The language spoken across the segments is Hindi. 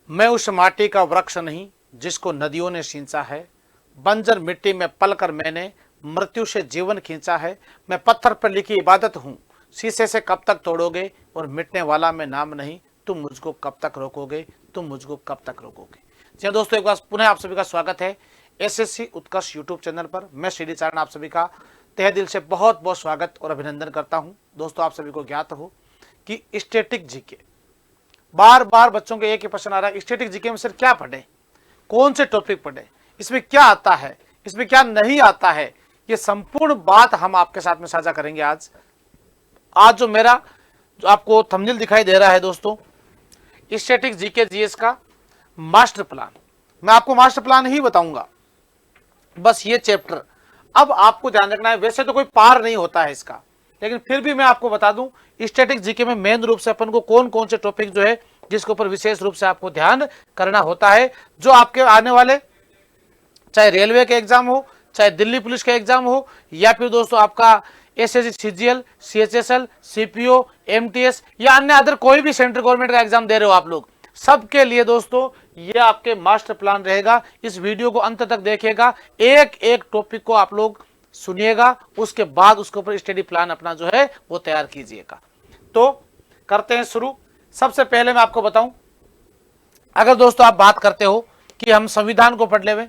मैं उस माटी का वृक्ष नहीं जिसको नदियों ने सींचा है, बंजर मिट्टी में पलकर मैंने मृत्यु से जीवन खींचा है। मैं पत्थर पर लिखी इबादत हूँ, शीशे से कब तक तोड़ोगे, और मिटने वाला मैं नाम नहीं, तुम मुझको कब तक रोकोगे, तुम मुझको कब तक रोकोगे। जी हाँ दोस्तों, एक बार पुनः आप सभी का स्वागत है एसएससी उत्कर्ष यूट्यूब चैनल पर। मैं श्री चारण आप सभी का तहे दिल से बहुत बहुत स्वागत और अभिनंदन करता हूँ। दोस्तों, आप सभी को ज्ञात हो कि स्टैटिक जीके बार बार बच्चों के एक ही प्रश्न आ रहा है, स्टैटिक जीके में सर क्या पढ़े, कौन से टॉपिक पढ़े, इसमें क्या आता है, इसमें क्या नहीं आता है। ये संपूर्ण बात हम आपके साथ में साझा करेंगे आज। जो मेरा जो आपको थंबनेल दिखाई दे रहा है दोस्तों, स्टैटिक जीके जीएस का मास्टर प्लान, मैं आपको मास्टर प्लान ही बताऊंगा, बस ये चैप्टर। अब आपको ध्यान रखना है, वैसे तो कोई पार नहीं होता है इसका, लेकिन फिर भी मैं आपको बता दूं स्टैटिक जीके में मेन रूप से अपन को कौन कौन से टॉपिक जो है जिसके ऊपर विशेष रूप से आपको ध्यान करना होता है, जो आपके आने वाले चाहे रेलवे के एग्जाम हो, चाहे दिल्ली पुलिस का एग्जाम हो, या फिर दोस्तों आपका SSC, CGL, CHSL, CPO, MTS या अन्य अदर कोई भी सेंट्रल गवर्नमेंट का एग्जाम दे रहे हो आप लोग, सबके लिए दोस्तों ये आपके मास्टर प्लान रहेगा। इस वीडियो को अंत तक देखिएगा, एक एक टॉपिक को आप लोग सुनिएगा, उसके बाद उसके ऊपर स्टडी प्लान अपना जो है वो तैयार कीजिएगा। तो करते हैं शुरू। सबसे पहले मैं आपको बताऊं, अगर दोस्तों आप बात करते हो कि हम संविधान को पढ़ लेवे,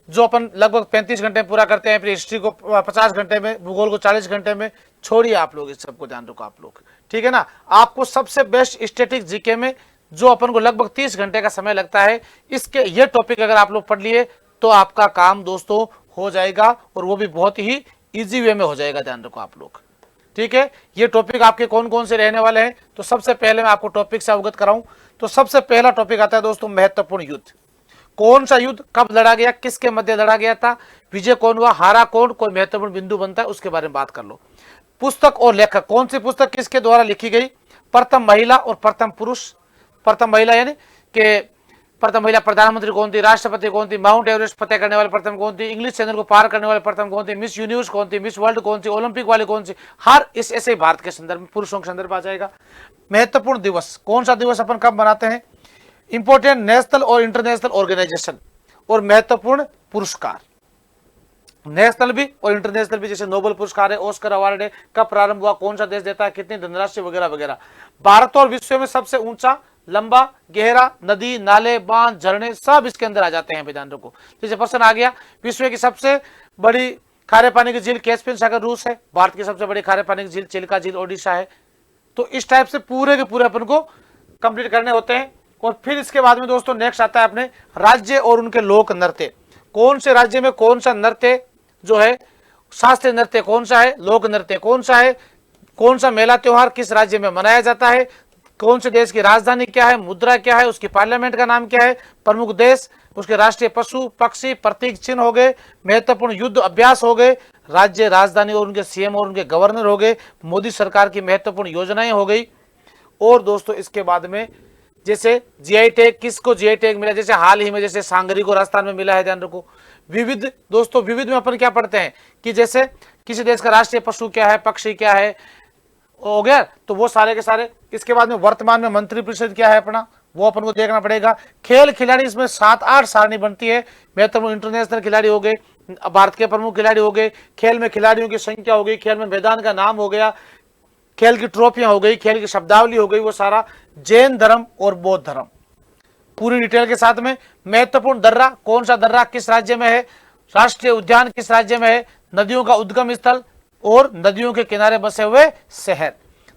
जो अपन लगभग 35 घंटे में पूरा करते हैं, फिर हिस्ट्री को 50 घंटे में, भूगोल को 40 घंटे में, छोड़िए आप लोग, इस सबको ध्यान रखो आप लोग, ठीक है ना। आपको सबसे बेस्ट स्टैटिक जीके में जो अपन को लगभग 30 घंटे का समय लगता है, इसके ये टॉपिक अगर आप लोग पढ़ लिए तो आपका काम दोस्तों हो जाएगा, और वो भी बहुत ही इजी वे में हो जाएगा। ध्यान रखो आप लोग, ठीक है। ये टॉपिक आपके कौन कौन से रहने वाले हैं, तो सबसे पहले मैं आपको टॉपिक से अवगत कराऊं तो सबसे पहला टॉपिक आता है दोस्तों महत्वपूर्ण युद्ध। कौन सा युद्ध कब लड़ा गया, किसके मध्य लड़ा गया था, विजय कौन हुआ, हारा कौन, कोई महत्वपूर्ण बिंदु बनता है, उसके बारे में बात कर लो। पुस्तक और लेखक, कौन सी पुस्तक किसके द्वारा लिखी गई, प्रथम महिला और प्रथम पुरुष। प्रथम महिला यानी कि प्रथम महिला प्रधानमंत्री कौन थी, राष्ट्रपति कौन थी, माउंट एवरेस्ट फतेह करने वाले प्रथम कौन थी, इंग्लिश चैनल को पार करने वाले प्रथम कौन थी, मिस यूनिवर्स कौन थी, मिस वर्ल्ड कौन थी, ओलंपिक वाले कौन सी, हर इस ऐसे भारत के संदर्भ में, पुरुषों के संदर्भ आ जाएगा। महत्वपूर्ण दिवस, कौन सा दिवस अपन कब मनाते हैं, इंपोर्टेंट नेशनल और इंटरनेशनल ऑर्गेनाइजेशन, और महत्वपूर्ण पुरस्कार, नेशनल भी और इंटरनेशनल भी, जैसे नोबेल पुरस्कार है, ऑस्कर अवार्ड है, कब प्रारंभ हुआ, कौन सा देश देता है, कितनी धनराशि वगैरह वगैरह। भारत और विश्व में सबसे ऊंचा, लंबा, गहरा, नदी, नाले, बांध, झरने सब इसके अंदर आ जाते हैं। ध्यान रखो, जैसे प्रश्न आ गया, विश्व की सबसे बड़ी खारे पानी की झील कैस्पियन सागर रूस है, भारत की सबसे बड़ी खारे पानी की झील चिल्का झील ओडिशा है। तो इस टाइप से पूरे के पूरे अपन को कंप्लीट करने होते हैं। और फिर इसके बाद में दोस्तों नेक्स्ट आता है अपने राज्य और उनके लोक नृत्य, कौन से राज्य में कौन सा नृत्य जो है, शास्त्रीय नृत्य कौन सा है, लोक नृत्य कौन सा है, कौन सा मेला त्योहार किस राज्य में मनाया जाता है, कौन से देश की राजधानी क्या है, मुद्रा क्या है, उसकी पार्लियामेंट का नाम क्या है, प्रमुख देश, उसके राष्ट्रीय पशु पक्षी प्रतीक चिन्ह हो गए, महत्वपूर्ण युद्ध अभ्यास हो गए, राज्य राजधानी और उनके सीएम और उनके गवर्नर हो गए, मोदी सरकार की महत्वपूर्ण योजनाएं हो गई। और दोस्तों इसके बाद में जैसे जीआई टैग, किसको जीआई टैग मिला, जैसे हाल ही में जैसे सांगरी को राजस्थान में मिला है। ध्यान रखो, विविध दोस्तों, विविध में अपन क्या पढ़ते हैं कि जैसे किसी देश का राष्ट्रीय पशु क्या है, पक्षी क्या है, हो गया, तो वो सारे के सारे। इसके बाद में वर्तमान में मंत्रिपरिषद क्या है अपना, वो अपन को देखना पड़ेगा। खेल खिलाड़ी, इसमें 7-8 सारणी बनती है, महत्वपूर्ण इंटरनेशनल खिलाड़ी हो गए, भारत के प्रमुख खिलाड़ी हो गए, खेल में खिलाड़ियों की संख्या हो गई, खेल में मैदान का नाम हो गया, खेल की ट्रॉफियां हो गई, खेल की शब्दावली हो गई, वो सारा। जैन धर्म और बौद्ध धर्म पूरी डिटेल के साथ में। महत्वपूर्ण दर्रा, कौन सा दर्रा किस राज्य में है, राष्ट्रीय उद्यान किस राज्य में है, नदियों का उद्गम स्थल और नदियों के किनारे बसे हुए शहर।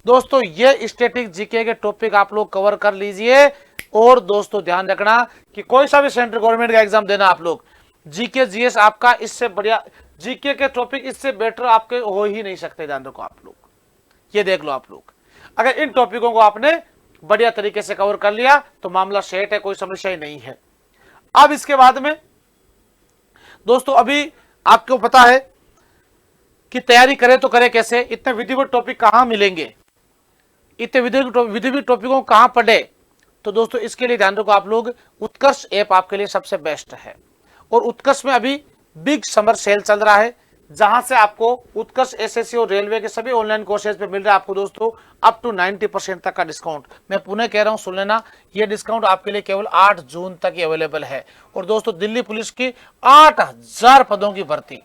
दोस्तों ये स्टैटिक जीके के टॉपिक आप लोग कवर कर लीजिए। और दोस्तों ध्यान रखना कि कोई सा भी सेंट्रल गवर्नमेंट का एग्जाम देना आप लोग, जीके जीएस आपका इससे बढ़िया, जीके के टॉपिक इससे बेटर आपके हो ही नहीं सकते। ध्यान रखो आप लोग, ये देख लो आप लोग, अगर इन टॉपिकों को आपने बढ़िया तरीके से कवर कर लिया तो मामला सेट है, कोई समस्या ही नहीं है। अब इसके बाद में दोस्तों अभी आपको पता है कि तैयारी करें तो करें कैसे, इतने विधिवत टॉपिक कहां मिलेंगे, इतने विधिवत टॉपिकों को कहां पढ़े। तो दोस्तों इसके लिए ध्यान रखो आप लोग, उत्कर्ष ऐप आपके लिए सबसे बेस्ट है। और उत्कर्ष में अभी बिग समर सेल चल रहा है, जहां से आपको उत्कर्ष एसएससी और रेलवे के सभी ऑनलाइन कोर्सेज पे मिल रहा है आपको दोस्तों अप टू 90% तक का डिस्काउंट। मैं पुनः कह रहा हूं, सुन लेना, ये डिस्काउंट आपके लिए केवल 8 जून तक ही अवेलेबल है। और दोस्तों दिल्ली पुलिस की 8000 पदों की भर्ती,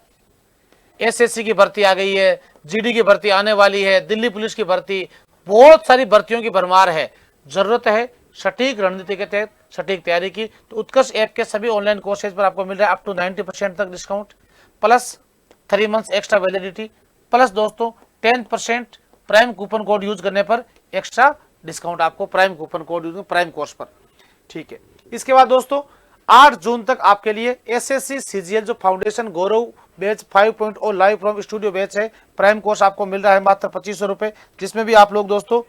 एसएससी की भर्ती आ गई है, जीडी की भर्ती आने वाली है, दिल्ली पुलिस की भर्ती, बहुत सारी भर्तियों की भरमार है। जरूरत है सटीक रणनीति के तहत सटीक तैयारी की, तो उत्कर्ष ऐप के सभी ऑनलाइन कोर्सेज पर आपको मिल रहा है अप टू 90% तक discount, plus 3 months extra validity, plus दोस्तों 10% प्राइम कूपन कोड यूज करने पर एक्स्ट्रा डिस्काउंट आपको prime coupon code use prime course पर। ठीक है, इसके बाद दोस्तों 8 जून तक आपके लिए एसएससी सीजीएल जो foundation Gaurav batch 5.0 live from studio batch है, प्राइम कोर्स आपको मिल रहा है मात्र 2500 रुपए, जिसमें भी आप लोग दोस्तों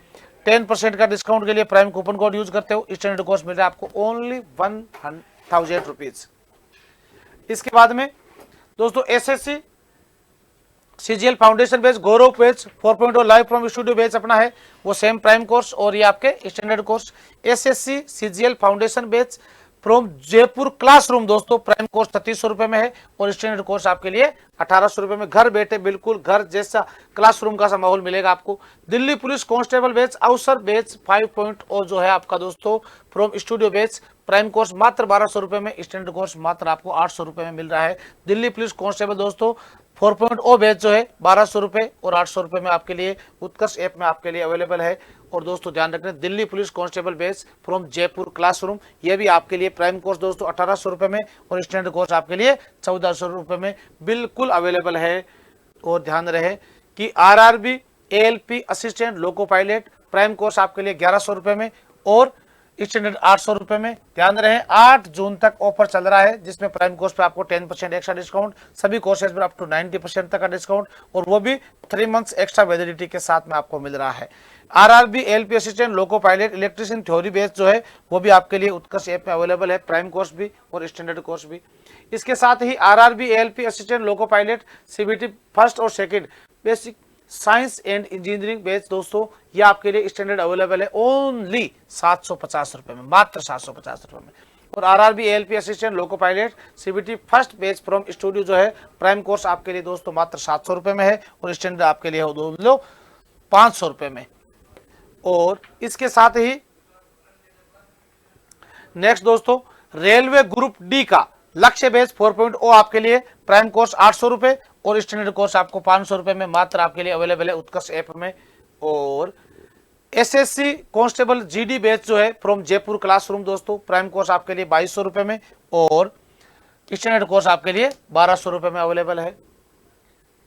10% का डिस्काउंट के लिए प्राइम कूपन कोड यूज करते हो। स्टैंडर्ड कोर्स मिल रहा है आपको ओनली 1000 रुपीज। इसके बाद में दोस्तों SSC CGL foundation batch Gaurav batch 4.0 live from studio batch अपना है, वो सेम प्राइम कोर्स और ये आपके standard course. SSC CGL foundation batch from Jaipur classroom दोस्तों प्राइम कोर्स 3300 रुपए में है और स्टैंडर्ड कोर्स आपके लिए 1800 रुपए में। घर बैठे बिल्कुल घर जैसा क्लासरूम का सा माहौल मिलेगा आपको। दिल्ली पुलिस कांस्टेबल बैच अवसर बैच 5.0 जो है आपका दोस्तों from studio batch prime course मात्र 1200 रुपए में, स्टैंडर्ड कोर्स मात्र आपको 800 रुपए में मिल रहा है। दिल्ली पुलिस कांस्टेबल दोस्तों 4.0 बैच जो है 1200 रुपए और 800 रुपए में आपके लिए उत्कर्ष ऐप में आपके लिए अवेलेबल है। और दोस्तों ध्यान रखना, Delhi police constable batch from Jaipur classroom, ये भी आपके लिए प्राइम कोर्स दोस्तों 1800 रुपए में और स्टैंडर्ड कोर्स आपके लिए 1400 रुपए में बिल्कुल अवेलेबल है। और ध्यान रहे कि RRB ALP assistant loco pilot prime course आपके लिए 1100 रुपए में और स्टैंडर्ड 800 रुपए में। ध्यान रहे 8 जून तक ऑफर चल रहा है, जिसमें प्राइम कोर्स पे आपको 10% एक्स्ट्रा डिस्काउंट, सभी कोर्सेज पर अप टू 90% तक का डिस्काउंट और वो भी 3 मंथ्स एक्स्ट्रा वैलिडिटी के साथ में आपको मिल रहा है। RRB LP assistant loco pilot electrician theory batch जो है वो भी आपके लिए उत्कर्ष ऐप में अवेलेबल है, प्राइम कोर्स भी और स्टैंडर्ड कोर्स भी। इसके साथ ही RRB LP assistant loco pilot CBT first और second basic science and engineering batch दोस्तों ये आपके लिए स्टैंडर्ड अवेलेबल है ओनली 750 रुपए में, मात्र 750 रुपए में। और RRB ALP assistant loco pilot CBT first batch from studio जो है प्राइम कोर्स आपके लिए दोस्तों मात्र 700 रुपए में है और स्टैंडर्ड आपके लिए हो 500 रुपए में। और इसके साथ ही नेक्स्ट दोस्तों रेलवे ग्रुप डी का लक्ष्य बैच 4.0 आपके लिए प्राइम कोर्स 800 रुपए और स्टैंडर्ड कोर्स आपको 500 रुपए में मात्र आपके लिए अवेलेबल है उत्कर्ष ऐप में। और एसएससी कांस्टेबल जीडी बैच जो है फ्रॉम जयपुर क्लासरूम दोस्तों प्राइम कोर्स आपके लिए 2200 रुपए में और स्टैंडर्ड कोर्स आपके लिए 1200 रुपए में अवेलेबल है।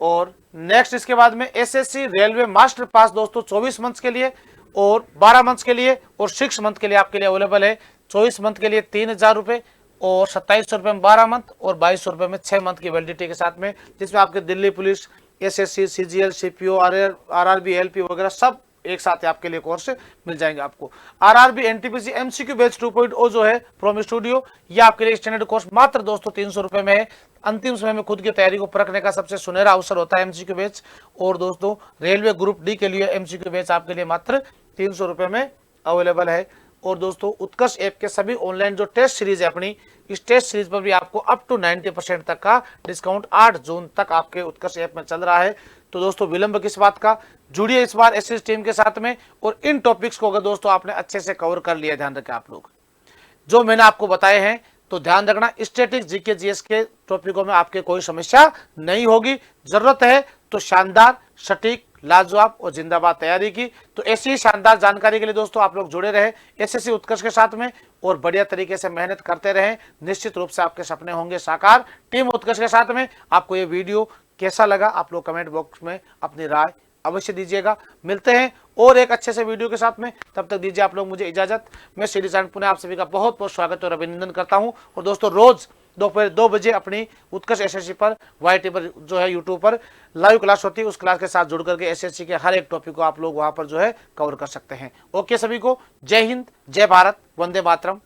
और नेक्स्ट इसके बाद में एसएससी रेलवे मास्टर पास दोस्तों 24 मंथ्स के लिए और 12 मंथ्स के लिए और 6 मंथ के लिए आपके लिए अवेलेबल है। 24 मंथ के लिए 3000 रुपए और 2700 रुपए में 12 मंथ और 2200 रुपए में 6 मंथ की वैलिडिटी के साथ में, जिसमें आपके Delhi police SSC CGL CPO RRB LP वगैरह सब एक साथ आपके लिए कोर्स मिल जाएंगे आपको। आरआरबी एनटीपीसी एमसीक्यू बैच 2.0 जो है फ्रॉम स्टूडियो ये आपके लिए स्टैंडर्ड कोर्स मात्र दोस्तों 300 रुपए में है। अंतिम समय में खुद की तैयारी को परखने का सबसे सुनहरा अवसर होता है एमसीक्यू बैच। और दोस्तों रेलवे ग्रुप डी के लिए एमसीक्यू बैच आपके लिए मात्र 300 रुपए में अवेलेबल है। और दोस्तों उत्कर्ष ऐप के सभी ऑनलाइन जो टेस्ट सीरीज है अपनी, इस टेस्ट सीरीज पर भी आपको अप टू 90% तक का डिस्काउंट 8 जून तक आपके उत्कर्ष ऐप में चल रहा है। तो दोस्तों विलंब किस बात का, जुड़िए इस बार एसएस टीम के साथ में और इन टॉपिक्स को अगर दोस्तों आपने अच्छे से कवर कर लिया, ध्यान रखें आप लोग जो मैंने आपको बताए हैं, तो ध्यान रखना स्टैटिक जीके जीएस के टॉपिकों में आपके कोई समस्या नहीं होगी। जरूरत है तो शानदार सटीक लाजवाब और जिंदाबाद तैयारी की। तो ऐसी ही शानदार जानकारी के लिए दोस्तों आप लोग जुड़े रहे एसएससी उत्कर्ष के साथ में और बढ़िया तरीके से मेहनत करते रहें, निश्चित रूप से आपके सपने होंगे साकार। टीम उत्कर्ष के साथ में आपको ये वीडियो कैसा लगा आप लोग कमेंट बॉक्स में अपनी राय अवश्य दीजिएगा। मिलते हैं और एक अच्छे से वीडियो के साथ में, तब तक दीजिए आप लोग मुझे इजाजत। मैं श्री चरण पुनः आप सभी का बहुत बहुत स्वागत और अभिनंदन करता हूं। और दोस्तों रोज दोपहर 2 बजे अपनी उत्कर्ष एसएससी पर वाईटी पर जो है यूट्यूब पर लाइव क्लास होती है, उस क्लास के साथ जुड़ करके एसएससी के हर एक टॉपिक को आप लोग वहां पर जो है कवर कर सकते हैं। ओके सभी को जय हिंद, जय भारत, वंदे मातरम।